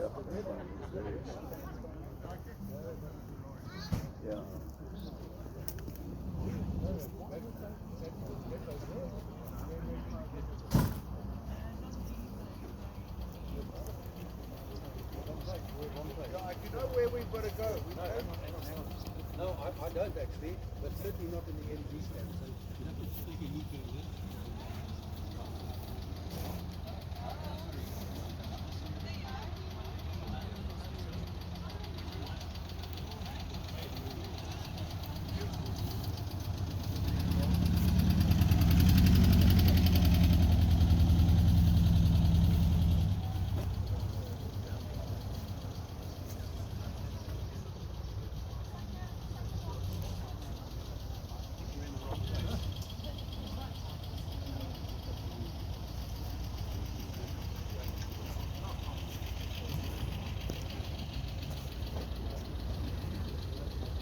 Yeah. You know where we've got to go? No, I don't actually, but certainly not in the NG stand. So you have to take a U-turn here.